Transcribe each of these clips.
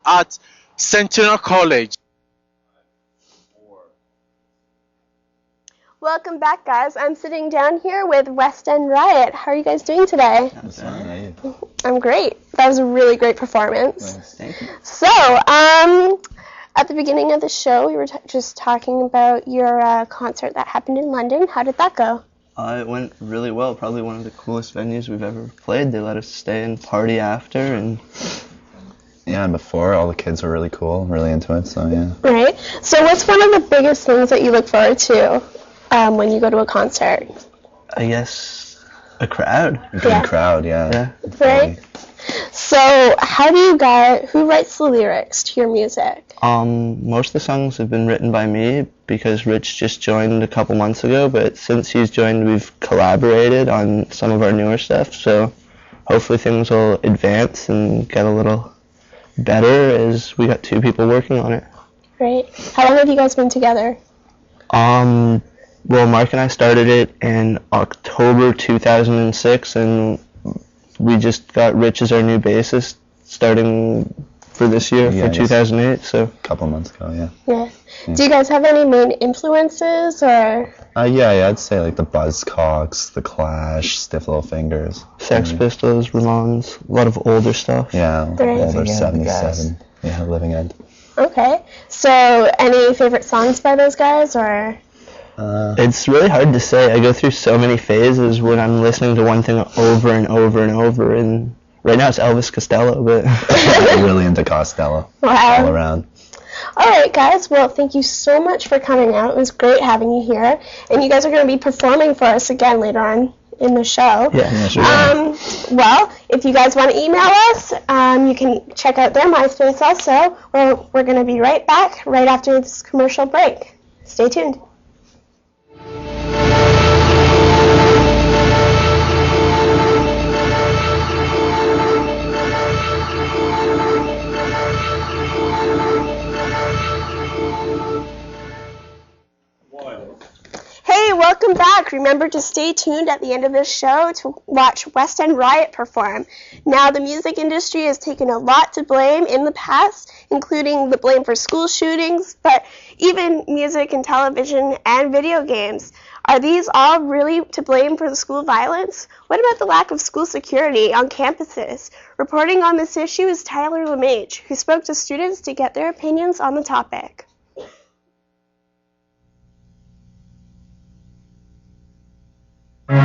at Centennial College. Welcome back, guys. I'm sitting down here with West End Riot. How are you guys doing today? I'm great. That was a really great performance. Nice, thank you. So, at the beginning of the show, we were just talking about your concert that happened in London. How did that go? It went really well. Probably one of the coolest venues we've ever played. They let us stay and party after, and yeah, before all the kids were really cool, really into it. So yeah. Right. So, what's one of the biggest things that you look forward to when you go to a concert? I guess a crowd. A good crowd, yeah. Right. So, who writes the lyrics to your music? Most of the songs have been written by me because Rich just joined a couple months ago, but since he's joined, we've collaborated on some of our newer stuff, so hopefully things will advance and get a little better as we got two people working on it. Great. How long have you guys been together? Well, Mark and I started it in October 2006, and we just got Rich as our new bassist starting for this year, for 2008, so. A couple months ago, Yeah. Do you guys have any main influences, or? Yeah, I'd say like the Buzzcocks, the Clash, Stiff Little Fingers. Sex Pistols, Ramones, a lot of older stuff. Yeah, older, Living End, 77. Yeah, Living End. Okay. So, any favorite songs by those guys, or? It's really hard to say. I go through so many phases when I'm listening to one thing over and over and over, and right now it's Elvis Costello, but I'm really into Costello. Wow. All around. All right, guys. Well, thank you so much for coming out. It was great having you here, and you guys are going to be performing for us again later on in the show. Yeah, sure. Well, if you guys want to email us, you can check out their MySpace also. We're going to be right back right after this commercial break. Stay tuned. Hey, welcome back. Remember to stay tuned at the end of this show to watch West End Riot perform. Now, the music industry has taken a lot to blame in the past, including the blame for school shootings, but even music and television and video games. Are these all really to blame for the school violence? What about the lack of school security on campuses? Reporting on this issue is Tyler LeMage, who spoke to students to get their opinions on the topic. In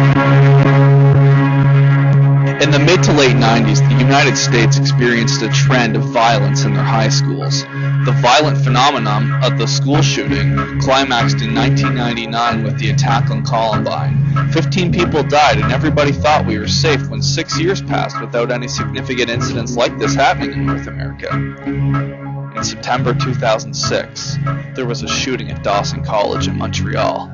the mid to late 90s, the United States experienced a trend of violence in their high schools. The violent phenomenon of the school shooting climaxed in 1999 with the attack on Columbine. 15 people died and everybody thought we were safe when 6 years passed without any significant incidents like this happening in North America. In September 2006, there was a shooting at Dawson College in Montreal.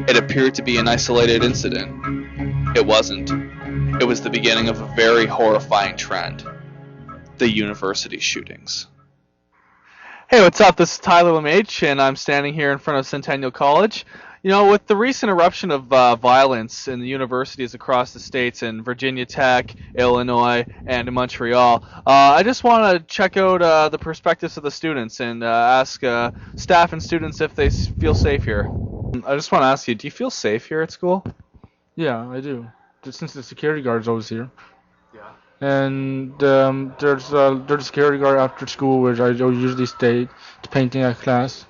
It appeared to be an isolated incident. It wasn't. It was the beginning of a very horrifying trend. The university shootings. Hey, what's up? This is Tyler LeMage, and I'm standing here in front of Centennial College. You know, with the recent eruption of violence in the universities across the states in Virginia Tech, Illinois, and in Montreal, I just want to check out the perspectives of the students and ask staff and students if they feel safe here. I just want to ask you, do you feel safe here at school? Yeah, I do. Since the security guard's always here. Yeah. And there's a security guard after school where I usually stay to painting at class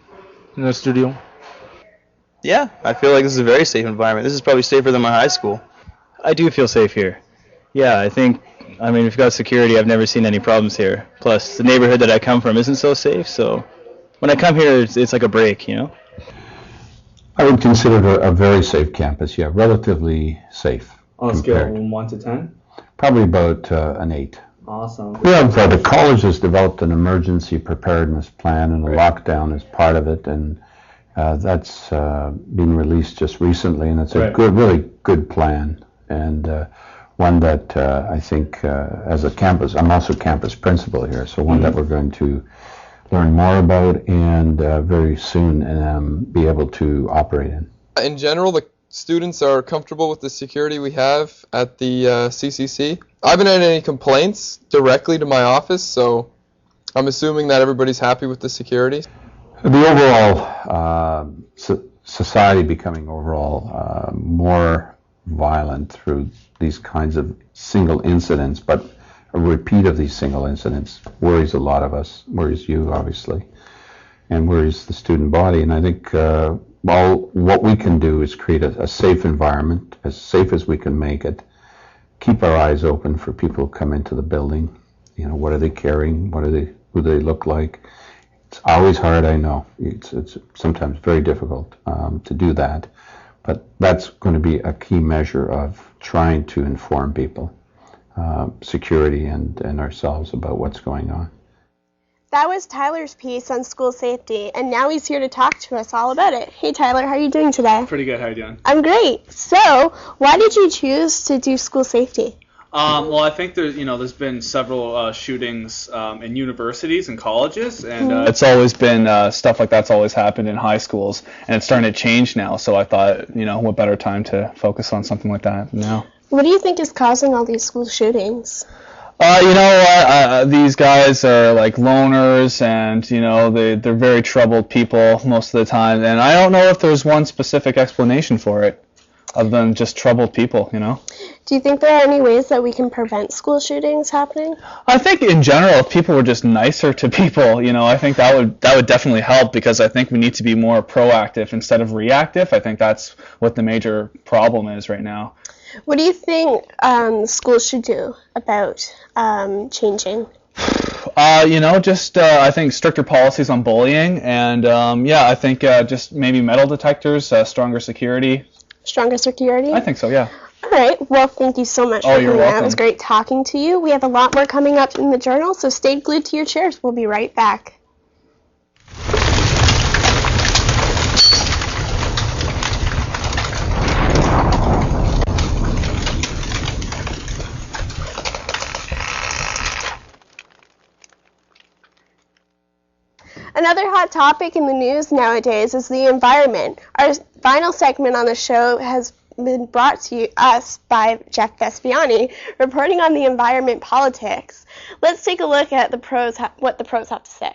in the studio. Yeah, I feel like this is a very safe environment. This is probably safer than my high school. I do feel safe here. Yeah, I mean, we've got security. I've never seen any problems here. Plus, the neighborhood that I come from isn't so safe, so when I come here, it's like a break, you know? I would consider it a very safe campus, yeah, relatively safe. On a scale of 1 to 10? Probably about an 8. Awesome. We have, the college has developed an emergency preparedness plan, and a lockdown is part of it, and that's been released just recently, and it's a really good plan, and one that I think as a campus, I'm also campus principal here, so one that we're going to learn more about and very soon be able to operate in. In general, the students are comfortable with the security we have at the CCC. I haven't had any complaints directly to my office, so I'm assuming that everybody's happy with the security. The overall society becoming overall more violent through these kinds of single incidents, but a repeat of these single incidents worries a lot of us, worries you obviously, and worries the student body. And I think what we can do is create a safe environment, as safe as we can make it, keep our eyes open for people who come into the building. You know, what are they carrying? Who do they look like? It's always hard, I know. It's sometimes very difficult to do that. But that's going to be a key measure of trying to inform people, security and ourselves about what's going on. That was Tyler's piece on school safety, and now he's here to talk to us all about it. Hey Tyler, how are you doing today? Pretty good, how are you doing? I'm great. So, why did you choose to do school safety? Well, I think there's been several shootings in universities and colleges, and It's always been stuff like that's always happened in high schools, and it's starting to change now. So I thought, what better time to focus on something like that now? What do you think is causing all these school shootings? These guys are like loners, and they're very troubled people most of the time, and I don't know if there's one specific explanation for it, other than just troubled people. Do you think there are any ways that we can prevent school shootings happening? I think in general, if people were just nicer to people, I think that would definitely help, because I think we need to be more proactive instead of reactive. I think that's what the major problem is right now. What do you think schools should do about changing? I think stricter policies on bullying, and I think just maybe metal detectors, stronger security. Stronger security? I think so, yeah. All right. Well, thank you so much for you're coming welcome. out. It was great talking to you. We have a lot more coming up in the journal, so stay glued to your chairs. We'll be right back. Another hot topic in the news nowadays is the environment. Our final segment on the show has been brought to us by Jeff Vespiani, reporting on the environment politics. Let's take a look at what the pros have to say.